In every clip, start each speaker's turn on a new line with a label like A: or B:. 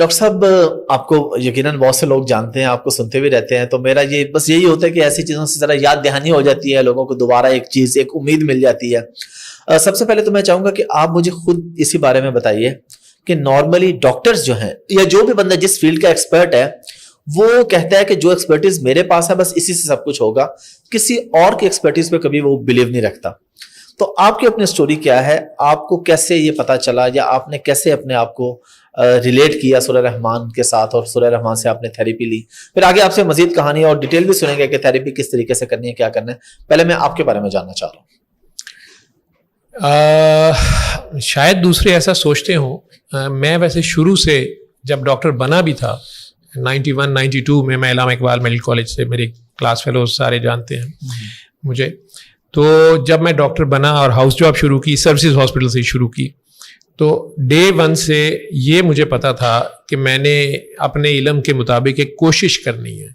A: Doctor صاحب آپ کو یقیناً بہت سے لوگ جانتے ہیں, آپ کو سنتے بھی رہتے ہیں, تو میرا یہ بس یہی ہوتا ہے کہ ایسی چیزوں سے ذرا یاد دہانی ہو جاتی ہے, لوگوں کو دوبارہ ایک چیز, ایک امید مل جاتی ہے. سب سے پہلے تو میں چاہوں گا کہ آپ مجھے خود اسی بارے میں بتائیے کہ نارملی ڈاکٹرز جو ہیں یا جو بھی بندہ جس فیلڈ کا ایکسپرٹ ہے وہ کہتا ہے کہ جو ایکسپرٹیز میرے پاس ہے بس اسی سے سب کچھ ہوگا, کسی اور کی ایکسپرٹیز پہ کبھی وہ بلیو نہیں رکھتا. تو آپ کی اپنی سٹوری کیا ہے, آپ کو کیسے یہ پتا چلا یا آپ نے کیسے اپنے آپ کو ریلیٹ کیا سورہ رحمان کے ساتھ اور سورہ رحمان سے آپ نے تھیراپی لی؟ پھر آگے آپ سے مزید کہانی اور ڈیٹیل بھی سنیں گے کہ تھیراپی کس طریقے سے کرنی ہے, کیا کرنا ہے. پہلے میں آپ کے بارے میں جاننا چاہ رہا ہوں.
B: شاید دوسرے ایسا سوچتے ہوں, میں ویسے شروع سے جب ڈاکٹر بنا بھی تھا 91-92 میں علامہ اقبال میڈیکل کالج سے, میرے کلاس فیلوز سارے جانتے ہیں مجھے, تو جب میں ڈاکٹر بنا اور ہاؤس جاب شروع کی, سروسز ہاسپٹل سے شروع کی, تو ڈے 1 سے یہ مجھے پتا تھا کہ میں نے اپنے علم کے مطابق ایک کوشش کرنی ہے,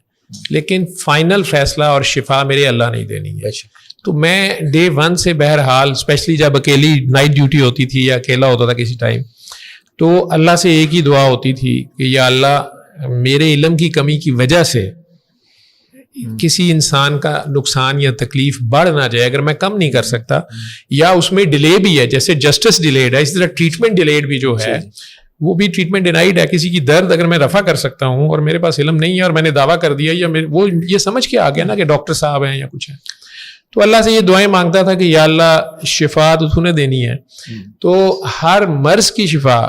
B: لیکن فائنل فیصلہ اور شفا میرے اللہ نہیں دینی ہے. تو میں ڈے 1 سے بہرحال, اسپیشلی جب اکیلی نائٹ ڈیوٹی ہوتی تھی یا اکیلا ہوتا تھا کسی ٹائم, تو اللہ سے ایک ہی دعا ہوتی تھی کہ یا اللہ میرے علم کی کمی کی وجہ سے کسی انسان کا نقصان یا تکلیف بڑھ نہ جائے. اگر میں کم نہیں کر سکتا یا اس میں ڈیلے بھی ہے, جیسے جسٹس ڈیلیڈ ہے, اس طرح ٹریٹمنٹ ڈیلیڈ بھی جو ہے وہ بھی ٹریٹمنٹ ڈینائیڈ ہے. کسی کی درد اگر میں رفع کر سکتا ہوں اور میرے پاس علم نہیں ہے اور میں نے دعویٰ کر دیا یا وہ یہ سمجھ کے آ گیا نا کہ ڈاکٹر صاحب ہیں یا کچھ ہے, تو اللہ سے یہ دعائیں مانگتا تھا کہ یا اللہ شفا تو نے دینی ہے, تو ہر مرض کی شفا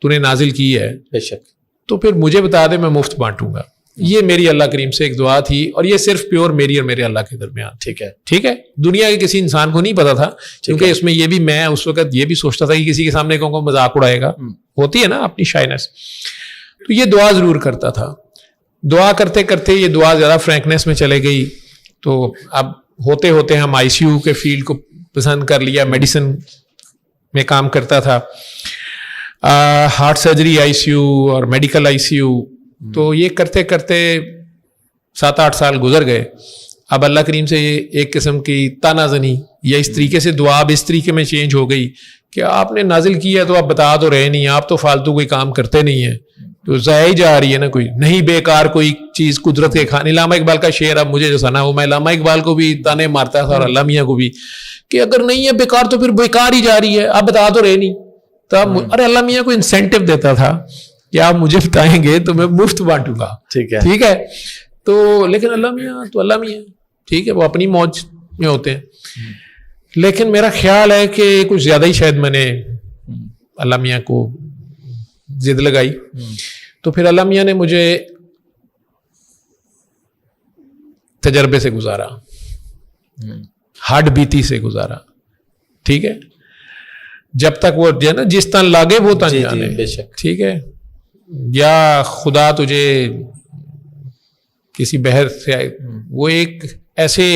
B: تو نے نازل کی ہے,
A: بے شک,
B: تو پھر مجھے بتا دے, میں مفت بانٹوں گا. یہ میری اللہ کریم سے ایک دعا تھی, اور یہ صرف پیور میری اور میرے اللہ کے درمیان. ٹھیک ہے, دنیا کے کسی انسان کو نہیں پتا تھا, کیونکہ اس میں یہ بھی میں اس وقت یہ بھی سوچتا تھا کہ کسی کے سامنے کہوں گا مذاق اڑائے گا, ہوتی ہے نا اپنی شائنس. تو یہ دعا ضرور کرتا تھا. دعا کرتے کرتے یہ دعا زیادہ فرینکنیس میں چلے گئی, تو اب ہوتے ہوتے ہم آئی سی یو کے فیلڈ کو پسند کر لیا. میڈیسن میں کام کرتا تھا, heart surgery I C U اور میڈیکل آئی سی یو, تو یہ کرتے کرتے 7-8 سال گزر گئے. اب اللہ کریم سے ایک قسم کی تانا زنی یا اس طریقے سے دعا اب اس طریقے میں چینج ہو گئی کہ آپ نے نازل کیا تو آپ بتا تو رہے نہیں, آپ تو فالتو کوئی کام کرتے نہیں ہیں, تو ضائع جا رہی ہے نا, کوئی نہیں بیکار کوئی چیز قدرت کے کھانے. علامہ اقبال کا شعر اب مجھے جو سنا وہ میں علامہ اقبال کو بھی تانے مارتا تھا اور علامہ میاں کو بھی کہ اگر نہیں ہے بیکار تو پھر بیکار ہی جا رہی ہے, آپ بتا تو رہے نہیں. تب ارے علامہ میاں کو انسینٹیو دیتا تھا کہ آپ مجھے بتائیں گے تو میں مفت بانٹوں گا. ٹھیک ہے, تو لیکن اللہ میاں تو اللہ میاں, ٹھیک ہے, وہ اپنی موج میں ہوتے ہیں. لیکن میرا خیال ہے کہ کچھ زیادہ ہی شاید میں نے اللہ میاں کو ضد لگائی. تو پھر اللہ میاں نے مجھے تجربے سے گزارا, ہڈ بیتی سے گزارا. ٹھیک ہے, جب تک وہ جو ہے نا جس تن لاگے وہ تن جانے. ٹھیک ہے, یا خدا تجھے کسی بحر سے وہ ایک ایسے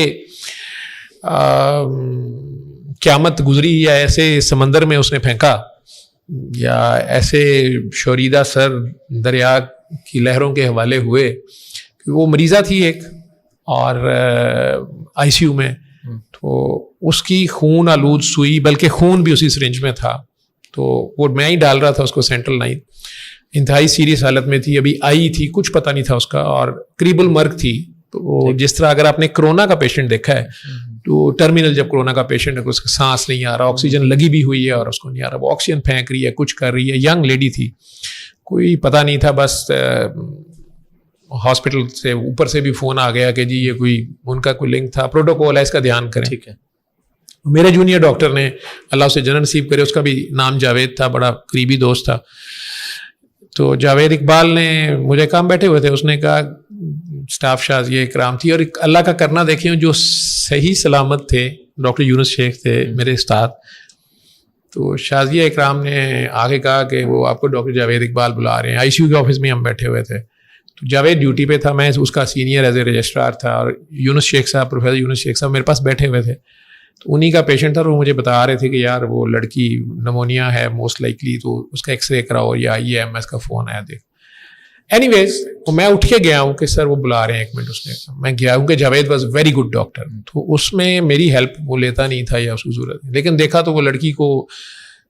B: قیامت گزری یا ایسے سمندر میں اس نے پھینکا یا ایسے شوریدہ سر دریا کی لہروں کے حوالے ہوئے کہ وہ مریضہ تھی ایک اور آئی سی یو میں, تو اس کی خون آلود سوئی, بلکہ خون بھی اسی سرنج میں تھا, تو وہ میں ہی ڈال رہا تھا اس کو سینٹرل لائن. انتہائی سیریس حالت میں تھی, ابھی آئی تھی, کچھ پتہ نہیں تھا اس کا, اور قریب المرگ تھی. تو جس طرح اگر آپ نے کرونا کا پیشنٹ دیکھا ہے تو ٹرمینل جب کرونا کا پیشنٹ ہے اس کا سانس نہیں آ رہا, آکسیجن لگی بھی ہوئی ہے اور اس کو نہیں آ رہا, وہ آکسیجن پھینک رہی ہے, کچھ کر رہی ہے. ینگ لیڈی تھی, کوئی پتہ نہیں تھا, بس ہاسپٹل سے اوپر سے بھی فون آ گیا کہ جی یہ کوئی ان کا کوئی لنک تھا, پروٹوکول ہے, اس کا دھیان کریں. ٹھیک ہے, میرے جونیئر ڈاکٹر نے, اللہ اسے جنرل نصیب کرے, اس کا بھی نام جاوید تھا, بڑا قریبی دوست تھا, تو جاوید اقبال نے مجھے کام بیٹھے ہوئے تھے, اس نے کہا اسٹاف شازیہ اکرام تھی, اور اللہ کا کرنا دیکھیں جو صحیح سلامت تھے, ڈاکٹر یونس شیخ تھے میرے استاد, تو شازیہ اکرام نے آگے کہا کہ وہ آپ کو ڈاکٹر جاوید اقبال بلا رہے ہیں. آئی سی یو کے آفس میں ہم بیٹھے ہوئے تھے, تو جاوید ڈیوٹی پہ تھا, میں اس کا سینئر ایز اے رجسٹرار تھا, اور یونس شیخ صاحب, پروفیسر یونس شیخ صاحب میرے پاس بیٹھے ہوئے تھے. تو انہی کا پیشنٹ تھا, اور وہ مجھے بتا رہے تھے کہ یار وہ لڑکی نمونیا ہے موسٹ لائکلی, تو اس کا ایکس رے کراؤ, یا EMS کا فون آیا دیکھ. اینی ویز میں اٹھ کے گیا ہوں کہ سر وہ بلا رہے ہیں, 1 منٹ. اس نے, میں گیا ہوں کہ Javed was very good doctor, تو اس میں میری ہیلپ وہ لیتا نہیں تھا یا اس کو ضرورت نہیں, لیکن دیکھا تو وہ لڑکی کو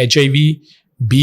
B: HIV, B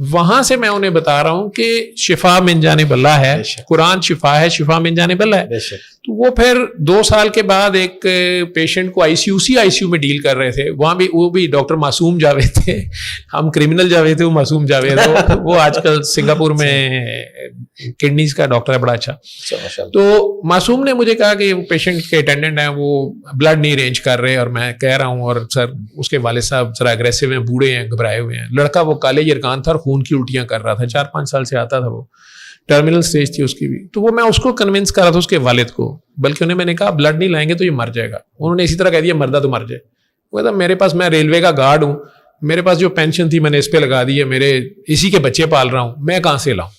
B: وہاں سے میں انہیں بتا رہا ہوں کہ شفا من جانب اللہ ہے, قرآن شفا ہے, شفا من جانب اللہ ہے. تو وہ پھر 2 سال کے بعد ایک پیشنٹ کو آئی سی یو میں ڈیل کر رہے تھے. وہاں بھی وہ بھی ڈاکٹر معصوم جاوید تھے, ہم کرمنل جاوید تھے, وہ معصوم جاوید. وہ آج کل سنگاپور میں کڈنیز کا ڈاکٹر ہے, بڑا اچھا. تو معصوم نے مجھے کہا کہ وہ پیشنٹ کے اٹینڈنٹ ہیں, وہ بلڈ نہیں ارینج کر رہے, اور میں کہہ رہا ہوں, اور سر اس کے والد صاحب ذرا اگریسو ہیں, بوڑھے ہیں, گھبرائے ہوئے ہیں. لڑکا وہ کالے یرکان تھا اور خون کی الٹیاں کر رہا تھا, 4-5 سال سے آتا تھا, وہ ٹرمینل سٹیج تھی اس کی بھی. تو وہ میں اس کو کنونس کر رہا تھا, اس کے والد کو, بلکہ انہیں میں نے کہا بلڈ نہیں لائیں گے تو یہ مر جائے گا. انہوں نے اسی طرح کہہ دیا مردہ تو مر جائے. وہ کہتا میرے پاس, میں ریلوے کا گارڈ ہوں, میرے پاس جو پینشن تھی میں نے اس پہ لگا دی ہے, میرے اسی کے بچے پال رہا ہوں, میں کہاں سے لاؤں.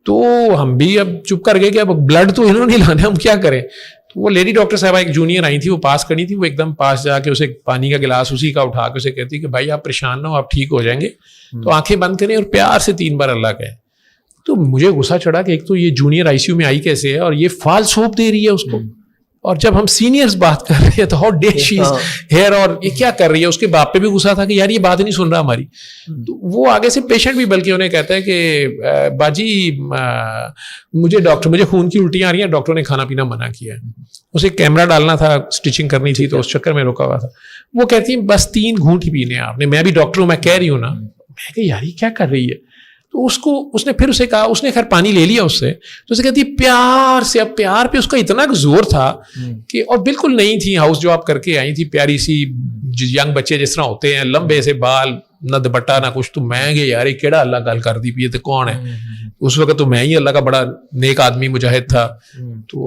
B: تو ہم بھی اب چپ کر گئے کہ اب بلڈ تو انہوں نے لانا, ہم کیا کریں. تو وہ لیڈی ڈاکٹر صاحبہ ایک جونیئر آئی تھی, وہ پاس کری تھی, وہ ایک دم پاس جا کے اسے پانی کا گلاس اسی کا اٹھا کے اسے کہتی کہ بھائی آپ پریشان نہ ہو, آپ ٹھیک ہو جائیں گے. تو آنکھیں بند کریں اور پیار سے 3 بار اللہ کہیں. تو مجھے غصہ چڑھا کہ ایک تو یہ جونیئر آئی سی یو میں آئی کیسے ہے, اور یہ فالس ہوپ دے رہی ہے اس کو, اور جب ہم سینئرز بات کر رہے ہیں تو how dare she is here, اور یہ کیا کر رہی ہے. اس کے باپ پہ بھی غصہ تھا کہ یار یہ بات نہیں سن رہا ہماری. تو وہ آگے سے پیشنٹ بھی بلکہ انہیں کہتا ہے کہ باجی مجھے خون کی الٹیاں آ رہی ہیں, ڈاکٹر نے کھانا پینا منع کیا ہے. اسے کیمرہ ڈالنا تھا, اسٹچنگ کرنی تھی, تو اس چکر میں رکا ہوا تھا. وہ کہتی ہیں بس 3 گھونٹ ہی پینے آپ نے. میں بھی ڈاکٹر ہوں, میں کہہ رہی ہوں نا. میں کہ یار یہ کیا کر رہی ہے. تو اس نے پھر اسے کہا, اس نے خیر پانی لے لیا اس سے, تو اسے کہتی پیار سے. اب پیار پہ اس کا اتنا زور تھا کہ, اور بالکل نہیں تھی, ہاؤس جاب کر کے آئی تھی, پیاری سی ینگ بچے جس طرح ہوتے ہیں, لمبے سے بال, نہ دوپٹہ نہ کچھ. تو میں کہ یار کیڑا اللہ گل کر دی پی, تو کون ہے. اس وقت تو میں ہی اللہ کا بڑا نیک آدمی مجاہد تھا. تو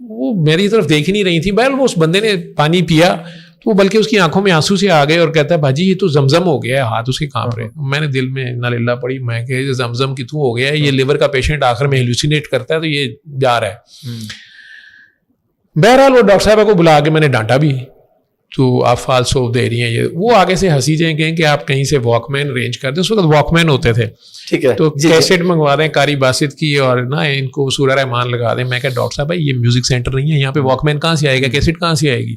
B: وہ میری طرف دیکھ ہی نہیں رہی تھی. بہرحال وہ اس بندے نے پانی پیا, تو بلکہ اس کی آنکھوں میں آنسو سے آ گئے, اور کہتا ہے بھاجی یہ تو زمزم ہو گیا ہے, ہاتھ اس کے کانپ رہے. میں نے دل میں انا للہ پڑھی, میں کہ زمزم کی تو ہو گیا ہے, یہ لیور کا پیشنٹ آخر میں ہیلوسینیٹ کرتا ہے, تو یہ جا رہا ہے. بہرحال وہ ڈاکٹر صاحبہ کو بلا کے میں نے ڈانٹا بھی, تو آپ فالس ہوپ دے رہی ہیں. یہ وہ آگے سے ہنسی جائیں گے کہ آپ کہیں سے واک مین ارینج کر دیں. اس وقت واک مین ہوتے تھے, ٹھیک ہے, تو کیسٹ منگوا دیں قاری باسط کی, اور نا ان کو سورہ رحمان لگا دیں. میں کہ ڈاکٹر صاحب یہ میوزک سینٹر نہیں ہے, یہاں پہ واک مین کہاں سے آئے گا, کیسٹ کہاں سے آئے گی.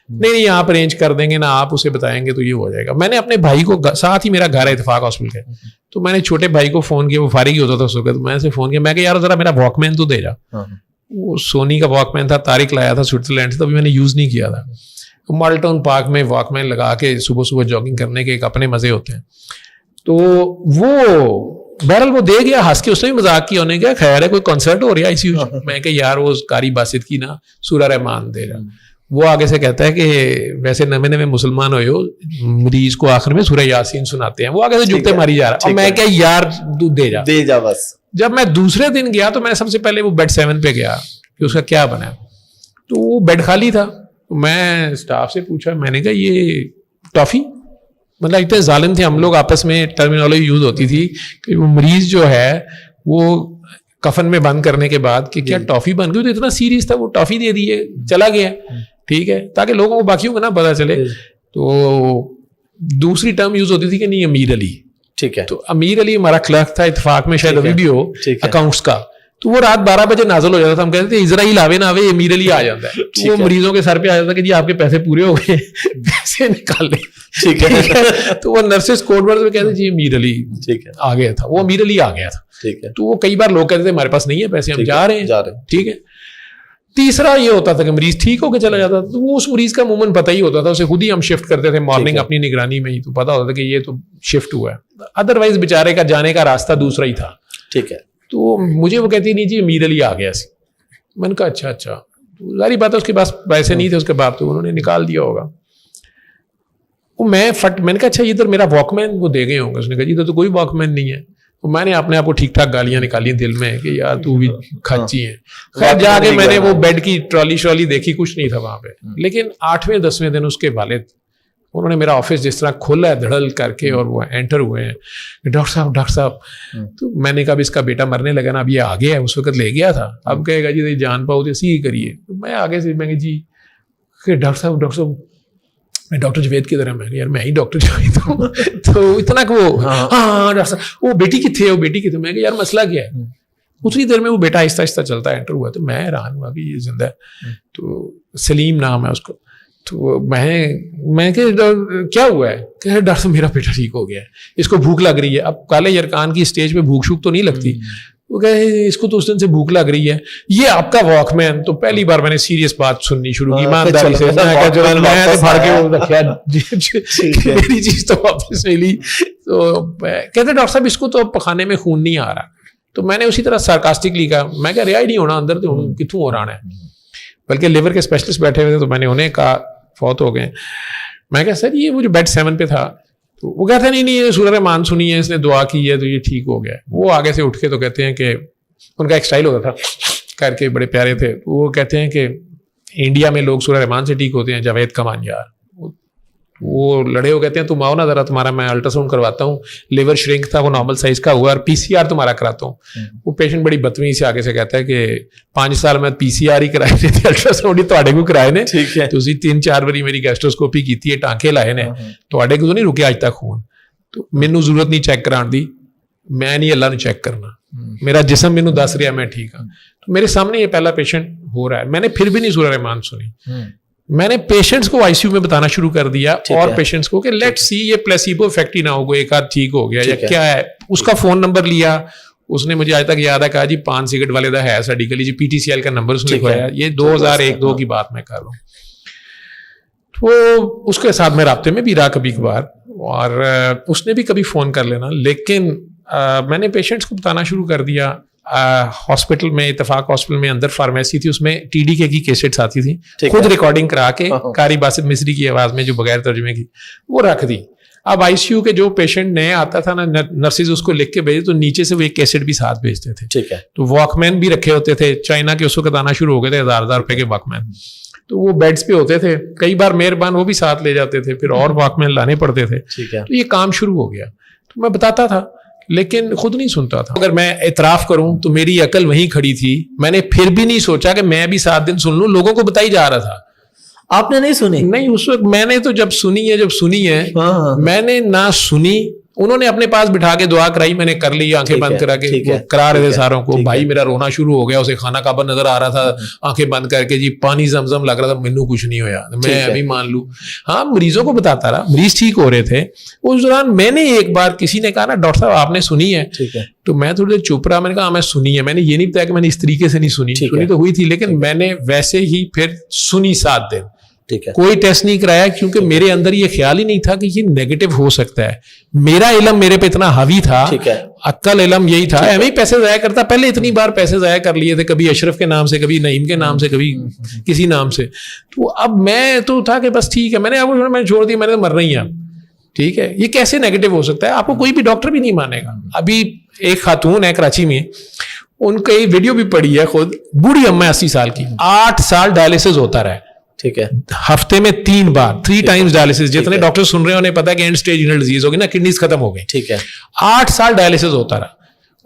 B: نہیں آپ ارینج کر دیں گے نا, آپ اسے بتائیں گے تو یہ ہو جائے گا. میں نے اپنے بھائی کو, ساتھ ہی میرا گھر ہے اتفاق ہاسپٹل کے, تو میں نے چھوٹے بھائی کو فون کیا, وہ فارغ ہی ہوتا تھا اس وقت. میں سے فون کیا, میں کہ یار ذرا میرا واک مین تو دے جا. وہ سونی کا واک مین تھا, طارق لایا تھا سوئٹزرلینڈ سے, تو ابھی میں نے یوز نہیں کیا تھا. مالٹون پارک میں واک مین لگا کے صبح صبح جاگنگ کرنے کے ایک اپنے مزے ہوتے ہیں. تو وہ بہرحال وہ دے گیا, ہنس کے اس نے بھی مذاق کیا, انہیں کیا خیر ہے کوئی کنسرٹ ہو رہا ہے آئی سی یو. میں کہ یار وہ قاری باسط کی نا سورہ رحمان دے رہا. وہ آگے سے کہتا ہے کہ ویسے نئے مسلمان ہوئے ہو, مریض کو آخر میں سورہ یاسین سناتے ہیں. وہ آگے سے جوتے ماری جا رہا, اور میں کہ یار تو دے جا بس. جب میں دوسرے دن گیا تو میں سب سے پہلے وہ بیڈ 7 پہ گیا کہ اس کا کیا بنا, تو وہ بیڈ خالی تھا. میں اسٹاف سے پوچھا, میں نے کہا یہ ٹافی, مطلب اتنے ظالم تھے ہم لوگ, آپس میں ٹرمینالوجی یوز ہوتی تھی کہ وہ مریض جو ہے وہ کفن میں بند کرنے کے بعد کہ کیا ٹافی بن گئی, تو اتنا سیریس تھا, وہ ٹافی دے دیے, چلا گیا. ٹھیک ہے, تاکہ لوگوں کو باقیوں کو نہ پتا چلے. تو دوسری ٹرم یوز ہوتی تھی کہ نہیں امیر علی. ٹھیک ہے, تو امیر علی ہمارا کلرک تھا, اتفاق میں شاید ابھی بھی ہو, اکاؤنٹس کا. تو وہ رات 12 بجے نازل ہو جاتا تھا. ہم کہتے تھے اسرائیل آوے نہ آوے امیر علی آ جاتا ہے. وہ مریضوں کے سر پہ آ جاتا کہ جی آپ کے پیسے پورے ہو گئے, پیسے نکال لیں. ٹھیک ہے, تو وہ نرسز کوڈ ورڈ میں کہتے جی امیر علی آ گیا تھا, وہ امیر علی آ گیا تھا. ٹھیک ہے, تو وہ کئی بار لوگ کہتے تھے ہمارے پاس نہیں ہے پیسے, ہم جا رہے ہیں. ٹھیک ہے. تیسرا یہ ہوتا تھا کہ مریض ٹھیک ہو کے چلا جاتا, تو وہ اس مریض کا عموماً پتہ ہی ہوتا تھا, اسے خود ہی ہم شفٹ کرتے تھے مارننگ اپنی نگرانی میں ہی, تو پتا ہوتا تھا کہ یہ تو شفٹ ہوا ہے. ادروائز بیچارے کا جانے کا راستہ دوسرا ہی تھا. ٹھیک ہے, تو مجھے وہ کہتی نہیں جی امیر علی آ گیا سی. میں نے کہا اچھا. ظاہری بات ہے اس کے پاس پیسے نہیں تھے اس کے باپ, تو انہوں نے نکال دیا ہوگا. وہ میں نے کہا اچھا ادھر میرا واک مین وہ دے گئے ہوں گے. اس نے کہا ادھر تو کوئی واک مین نہیں ہے. تو میں نے اپنے آپ کو ٹھیک ٹھاک گالیاں نکالی دل میں کہ یار تو بھی کھچی ہے. خیر جا کے میں نے وہ بیڈ کی ٹرالی دیکھی, کچھ نہیں تھا وہاں پہ. لیکن 8ویں 10ویں دن اس کے والد, انہوں نے میرا آفس جس طرح کھولا ہے دھڑل کر کے, اور وہ انٹر ہوئے ہیں, ڈاکٹر صاحب. تو میں نے کہا اس کا بیٹا مرنے لگا نا, اب یہ آ گیا ہے, اس وقت لے گیا تھا, اب کہے گا جی جان پاؤ تو اسی کریے. تو میں آگے سے میں کہ جی ڈاکٹر صاحب میں ڈاکٹر جوید کی طرح, میں یار میں ہی ڈاکٹر جوید ہوں. تو اتنا کہ وہ ہاں ڈاکٹر صاحب وہ بیٹی کی تھے. میں کہ یار مسئلہ کیا ہے. اتنی دیر میں وہ بیٹا آہستہ آہستہ چلتا ہے انٹر ہوا. تو میں حیران ہوا کہ یہ زندہ ہے. تو سلیم نام ہے اس کو. تو میں کہ کیا ہوا ہے؟ کہ ڈاکٹر صاحب میرا بیٹا ٹھیک ہو گیا ہے, اس کو بھوک لگ رہی ہے. اب کالے یرکان کی اسٹیج پہ بھوک شوک تو نہیں لگتی. وہ کہے اس کو تو اس دن سے بھوک لگ رہی ہے, یہ آپ کا واک مین. تو پہلی بار میں نے سیریس بات سننی شروع کی ایمانداری سے. میری چیز تو واپس نہیں لی. تو کہتے ڈاکٹر صاحب اس کو تو پخانے میں خون نہیں آ رہا. تو میں نے اسی طرح سارکاسٹکلی کہا, میں کہا رہا ہی نہیں ہونا اندر, تو کتوں ہو رہا ہے. بلکہ لیور کے اسپیشلسٹ بیٹھے ہوئے تھے, تو میں نے انہیں کہا فوت ہو گئے. میں کہا سر یہ وہ جو بیڈ 7 پہ تھا, تو وہ کہتے ہیں نہیں یہ سورہ رحمان سنی ہے, اس نے دعا کی ہے تو یہ ٹھیک ہو گیا. وہ آگے سے اٹھ کے تو کہتے ہیں کہ ان کا ایک اسٹائل ہوتا تھا کر کے, بڑے پیارے تھے. وہ کہتے ہیں کہ انڈیا میں لوگ سورہ رحمان سے ٹھیک ہوتے ہیں, جاوید کمان یار. وہ لڑے ہو کہتے ہیں تم آؤ نا ذرا, تمہارا میں الٹرا ساؤنڈ کرواتا ہوں. لیور شرنک تھا وہ نارمل سائز کا ہوا, اور پی سی آر تمہارا کراتا ہوں. وہ پیشنٹ بڑی بدتمیزی سے آگے سے کہتا ہے کہ 5 سال میں پی سی آر ہی کرائے تھے, الٹرا ساؤنڈ ہی تواڈے کو کرائے نے. تو اسی 3-4 باری میری گیسٹروسکوپی کیتی ہے, ٹانکے لائے نے, تواڈے کو تو نہیں رکے اج تک خون. تو مینوں ضرورت نہیں چیک کران دی, میں نہیں اللہ نے چیک کرنا, میرا جسم مینوں دس رہا میں ٹھیک ہوں. تو میرے سامنے یہ پہلا پیشنٹ ہو رہا ہے. میں نے پھر بھی نہیں سورہ رحمان سنی. میں نے پیشنٹس کو آئی سی یو میں بتانا شروع کر دیا, اور پیشنٹس کو کہ لیٹ سی یہ پلیسیبو افیکٹ ہی نہ ہو, ایک آدھ ٹھیک ہو گیا یا کیا ہے. اس کا فون نمبر لیا, اس نے مجھے آج تک یاد ہے, کہا جی 5 سگریٹ والے دا ہے سرڈیکلی جی, پی ٹی سی ایل کا نمبر اس نے لکھوایا. یہ 2001-2 کی بات میں کر رہا ہوں. تو اس کے ساتھ میں رابطے میں بھی رہا کبھی کبھار, اور اس نے بھی کبھی فون کر لینا. لیکن میں نے پیشنٹس کو بتانا شروع کر دیا. ہاسپٹل میں, اتفاق ہاسپٹل میں اندر فارمیسی تھی, اس میں ٹی ڈی کے کی کیسٹس آتی تھی, خود ریکارڈنگ کرا کے قاری باسط مصری کی آواز میں جو بغیر ترجمے کی وہ رکھ دی. اب آئی سی یو کے جو پیشنٹ نئے آتا تھا نا, نرسز اس کو لکھ کے بھیجے تو نیچے سے وہ ایک کیسٹ بھی ساتھ بھیجتے تھے. ٹھیک ہے. تو واک مین بھی رکھے ہوتے تھے, چائنا کے اس وقت آنا شروع ہو گئے تھے 1000 روپے کے واک مین. تو وہ بیڈس پہ ہوتے تھے, کئی بار مہربان وہ بھی ساتھ لے جاتے تھے, پھر اور واک مین لانے پڑتے تھے. تو یہ کام شروع ہو گیا. تو میں بتاتا تھا لیکن خود نہیں سنتا تھا. اگر میں اعتراف کروں تو میری عقل وہیں کھڑی تھی, میں نے پھر بھی نہیں سوچا کہ میں بھی 7 دن سن لوں. لوگوں کو بتائی جا رہا تھا.
A: آپ نے نہیں سنی؟
B: نہیں, اس وقت میں نے تو جب سنی ہے میں نے نہ سنی. انہوں نے اپنے پاس بٹھا کے دعا کرائی, میں نے کر لی, آنکھیں بند کرا کے کرا رہے تھے ساروں کو. بھائی میرا رونا شروع ہو گیا, اسے کھانا کعبہ نظر آ رہا تھا, آنکھیں بند کر کے جی پانی زمزم لگ رہا تھا, مینوں کچھ نہیں ہویا, میں ابھی مان لوں. ہاں مریضوں کو بتاتا رہا, مریض ٹھیک ہو رہے تھے. اس دوران میں نے ایک بار کسی نے کہا نا ڈاکٹر صاحب آپ نے سنی ہے, تو میں تھوڑی دیر چپ رہا. میں نے کہا میں سنی ہے. میں نے یہ نہیں بتایا کہ میں نے اس طریقے سے نہیں سنی, سنی تو ہوئی تھی, لیکن میں نے ویسے ہی پھر سنی 7 دن. کوئی ٹیسٹ نہیں کرایا, کیونکہ میرے اندر یہ خیال ہی نہیں تھا کہ یہ نیگیٹو ہو سکتا ہے. میرا علم میرے پہ اتنا حاوی تھا, عقل علم یہی تھا. ایویں پیسے ضائع کرتا, پہلے اتنی بار پیسے ضائع کر لیے تھے, کبھی اشرف کے نام سے, کبھی نعیم کے نام سے, کبھی کسی نام سے. تو اب میں تو تھا کہ بس ٹھیک ہے, میں نے چھوڑ دی, میں نے مرنا ہی ہے. ٹھیک ہے, یہ کیسے نیگیٹو ہو سکتا ہے؟ آپ کو کوئی بھی ڈاکٹر بھی نہیں مانے گا. ابھی ایک خاتون ہے کراچی میں, ان کا یہ ویڈیو بھی پڑی ہے, خود بوڑھی اما 80 سال کی, 8 سال ڈائلسس ہوتا رہا. ٹھیک ہے, ہفتے میں 3 بار 3 ٹائمز ڈائلسس. جتنے ڈاکٹر سن رہے ہیں انہیں پتا ہے کہ اینڈ اسٹیج رینل ڈیزیز ہوگی نا, کڈنیز ختم ہو گئی. ٹھیک ہے, 8 سال ڈائلسس ہوتا رہا.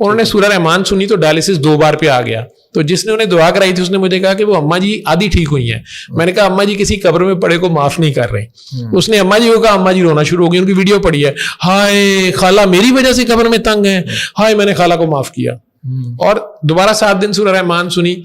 B: انہوں نے سورہ رحمان سنی تو ڈائلسس 2 بار پہ آ گیا. تو جس نے انہیں دعا کرائی تھی اس نے مجھے کہا کہ وہ اما جی آدھی ٹھیک ہوئی ہیں. میں نے کہا اما جی کسی قبر میں پڑے کو معاف نہیں کر رہے. اس نے اما جی کو کہا, اما جی رونا شروع ہو گئی. ان کی ویڈیو پڑی ہے, ہائے خالہ میری وجہ سے قبر میں تنگ ہے, ہائے میں نے خالہ کو معاف کیا. اور دوبارہ 7 دن سورہ رحمان سنی.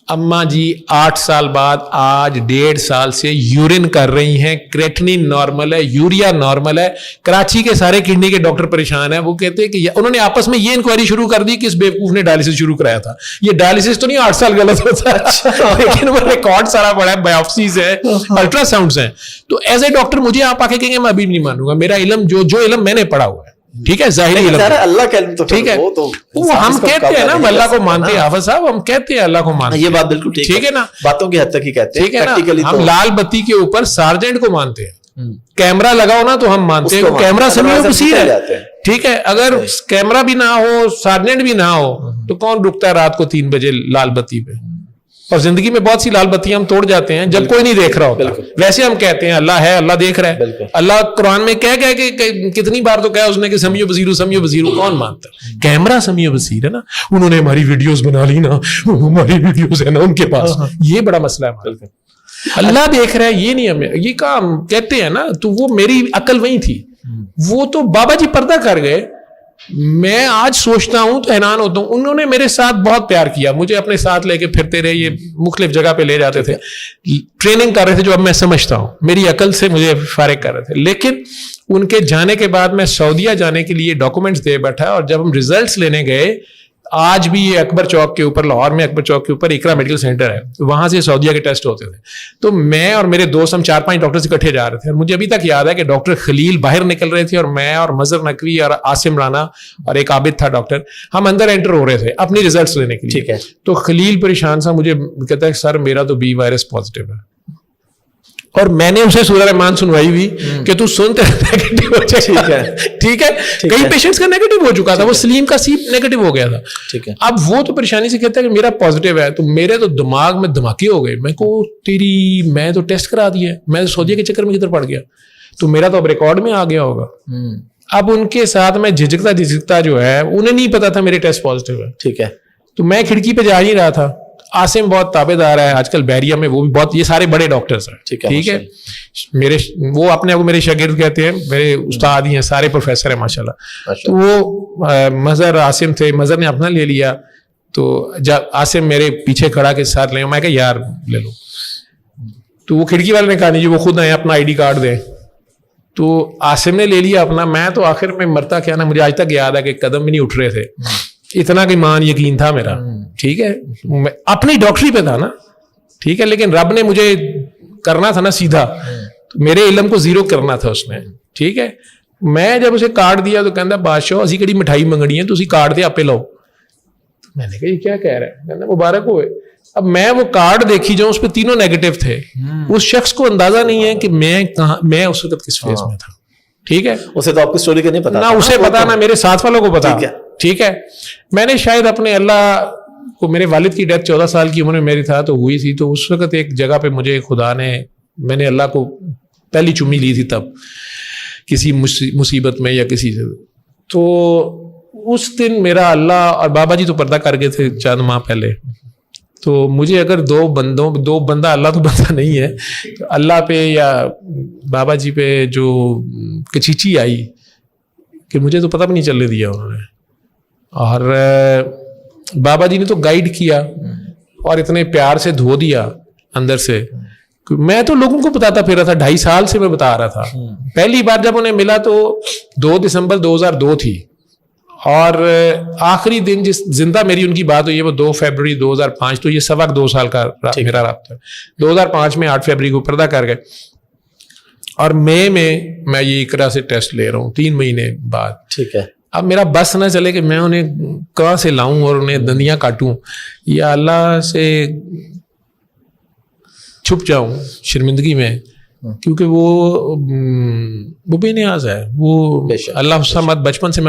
B: اما جی 8 سال بعد آج 1.5 سال سے یورین کر رہی ہیں, کریٹنین نارمل ہے, یوریا نارمل ہے. کراچی کے سارے کڈنی کے ڈاکٹر پریشان ہیں. وہ کہتے ہیں کہ انہوں نے آپس میں یہ انکوائری شروع کر دی کہ اس بیوقوف نے ڈائلسس شروع کرایا تھا. یہ ڈائلسس تو نہیں 8 سال غلط ہوتا ہے, لیکن وہ ریکارڈ سارا پڑا ہے, بایوپسیز ہے, الٹرا ساؤنڈس ہیں. تو ایز اے ڈاکٹر مجھے آپ آ کے کہیں گے میں ابھی نہیں مانوں گا. میرا علم جو علم میں نے پڑھا ہوا ہے, ٹھیک ہے, ظاہری علم, اللہ کا علم, تو ٹھیک ہے, وہ ہم کہتے ہیں نا اللہ کو مانتے ہیں. حافظ صاحب ہم کہتے ہیں اللہ کو مانتے ہیں, یہ بات بالکل ٹھیک ہے نا, باتوں کی حد تک ہی کہتے ہیں. ٹھیک ہے نا, ہم لال بتی کے اوپر سارجنٹ کو مانتے ہیں. کیمرہ لگاؤ نا تو ہم مانتے ہیں, کیمرہ سمیع بصیر ہے. ٹھیک ہے, اگر کیمرہ بھی نہ ہو, سارجنٹ بھی نہ ہو, تو کون رکتا ہے رات کو 3 بجے لال بتی پہ؟ اور زندگی میں بہت سی لال بتیاں ہم توڑ جاتے ہیں جب کوئی نہیں دیکھ رہا ہوتا. ویسے ہم کہتے ہیں اللہ ہے, اللہ دیکھ رہا ہے. اللہ قرآن میں کہہ کہ کتنی بار تو کہا اس نے کہ سمیع بصیر, سمیع بصیر. کون مانتا ہے؟ کیمرہ سمیع بصیر ہے نا. انہوں نے ہماری ویڈیوز بنا لی نا, ہماری ویڈیوز ہے نا ان کے پاس. یہ بڑا مسئلہ ہے. اللہ دیکھ رہا ہے, یہ نہیں ہمیں یہ کام کہتے ہیں نا. تو وہ میری عقل وہی تھی. وہ تو بابا جی پردہ کر گئے, میں آج سوچتا ہوں تو حیران ہوتا ہوں. انہوں نے میرے ساتھ بہت پیار کیا, مجھے اپنے ساتھ لے کے پھرتے رہے, یہ مختلف جگہ پہ لے جاتے تھے, ٹریننگ کر رہے تھے جو اب میں سمجھتا ہوں, میری عقل سے مجھے فارغ کر رہے تھے. لیکن ان کے جانے کے بعد میں سعودیہ جانے کے لیے ڈاکومنٹس دے بیٹھا, اور جب ہم ریزلٹس لینے گئے, آج بھی یہ اکبر چوک کے اوپر, لاہور میں اکبر چوک کے اوپر اقرا میڈیکل سینٹر ہے, وہاں سے سعودیہ کے ٹیسٹ ہوتے تھے. تو میں اور میرے دوست, ہم 4-5 ڈاکٹر اکٹھے جا رہے تھے, اور مجھے ابھی تک یاد ہے کہ ڈاکٹر خلیل باہر نکل رہے تھے, اور میں اور مظہر نقوی اور عاصم رانا اور ایک عابد تھا ڈاکٹر, ہم اندر انٹر ہو رہے تھے اپنی ریزلٹس لینے کے لیے.
A: ٹھیک ہے.
B: تو خلیل پریشان سا, مجھے کہتا ہے سر میرا تو بی وائرس پازیٹیو ہے, اور میں نے اسے سورہ رحمان سنوائی ہوئی کہ تو سنتے نیگیٹو ہو جائے. ٹھیک ہے, کئی پیشنٹس کا نیگیٹو ہو چکا تھا, وہ سلیم کا سیپ نیگیٹو ہو گیا تھا.
A: ٹھیک ہے.
B: اب وہ تو پریشانی سے کہتا ہے کہ میرا پازیٹیو ہے, تو میرے تو دماغ میں دھماکے ہو گئے. میں کو تیری, میں تو ٹیسٹ کرا دیا, میں تو سعودیہ کے چکر میں کدھر پڑ گیا, تو میرا تو اب ریکارڈ میں آ گیا ہوگا. اب ان کے ساتھ میں جھجکتا جو ہے, انہیں نہیں پتا تھا میرے ٹیسٹ پازیٹیو ہے.
A: ٹھیک ہے.
B: تو میں کھڑکی پہ جا نہیں رہا تھا. عاصم بہت تابع دار ہے آج کل بحریہ میں, وہ بھی بہت, یہ سارے بڑے ڈاکٹرز ہیں. ٹھیک ہے, میرے, وہ اپنے آپ کو میرے شاگرد کہتے ہیں, میرے استاد ہی ہیں, سارے پروفیسر ہیں ماشاءاللہ. تو وہ مظہر عاصم تھے, مظہر نے اپنا لے لیا, تو جب عاصم میرے پیچھے کھڑا کے ساتھ لے, میں کہا یار لے لو. تو وہ کھڑکی والے نے کہا نہیں جی وہ خود آئے اپنا آئی ڈی کارڈ دیں. تو عاصم نے لے لیا اپنا. میں تو آخر میں مرتا کیا نا, مجھے آج تک یاد ہے کہ قدم بھی نہیں اٹھ رہے تھے, اتنا کہ مان یقین تھا میرا. ٹھیک ہے, میں اپنی ڈاکٹری پہ تھا نا. ٹھیک ہے, لیکن رب نے مجھے کرنا تھا نا سیدھا, میرے علم کو زیرو کرنا تھا اس نے. ٹھیک ہے, میں جب اسے کارڈ دیا تو کہنا بادشاہ اسی کڑی مٹھائی منگنی ہے, تو اسی کارڈ دے آپ لاؤ. میں نے کہا یہ کیا کہہ رہا ہے, کہنا مبارک ہوئے. اب میں وہ کارڈ دیکھی جاؤں, اس پہ تینوں نیگیٹو تھے. اس شخص کو اندازہ نہیں ہے کہ میں کہاں, میں اس وقت کس فیز میں تھا. ٹھیک ہے,
A: اسے تو آپ کی سٹوری کا نہیں پتا,
B: نہ اسے پتا نہ میرے ساتھ والوں کو پتا. ٹھیک ہے, میں نے شاید اپنے اللہ کو, میرے والد کی ڈیتھ 14 سال کی عمر میں میری تھا تو ہوئی تھی, تو اس وقت ایک جگہ پہ مجھے خدا نے, میں نے اللہ کو پہلی چمی لی تھی تب کسی مصیبت میں یا کسی سے. تو اس دن میرا اللہ, اور بابا جی تو پردہ کر گئے تھے چند ماہ پہلے, تو مجھے اگر دو بندہ, اللہ تو بندہ نہیں ہے, تو اللہ پہ یا بابا جی پہ جو کچیچی آئی کہ مجھے تو پتہ بھی نہیں چلنے دیا انہوں نے. اور بابا جی نے تو گائیڈ کیا اور اتنے پیار سے دھو دیا اندر سے. میں تو لوگوں کو بتاتا پھر رہا تھا, 2.5 سال سے میں بتا رہا تھا. پہلی بار جب انہیں ملا تو 2 دسمبر 2002 تھی, اور آخری دن جس زندہ میری ان کی بات ہوئی ہے وہ 2 فیبروری 2005. تو یہ 2.25 سال کا میرا رابطہ ہے. 2005 میں 8 فیبروری کو پردہ کر گئے, اور مئی میں میں یہ اقرا سے ٹیسٹ لے رہا ہوں 3 مہینے بعد.
A: ٹھیک ہے.
B: اب میرا بس نہ چلے کہ میں انہیں کہاں سے لاؤں اور انہیں دندیاں کاٹوں, یا اللہ سے چھپ جاؤں شرمندگی میں, کیونکہ وہ بے نیاز ہے. وہ اللہ الصمد بچپن سے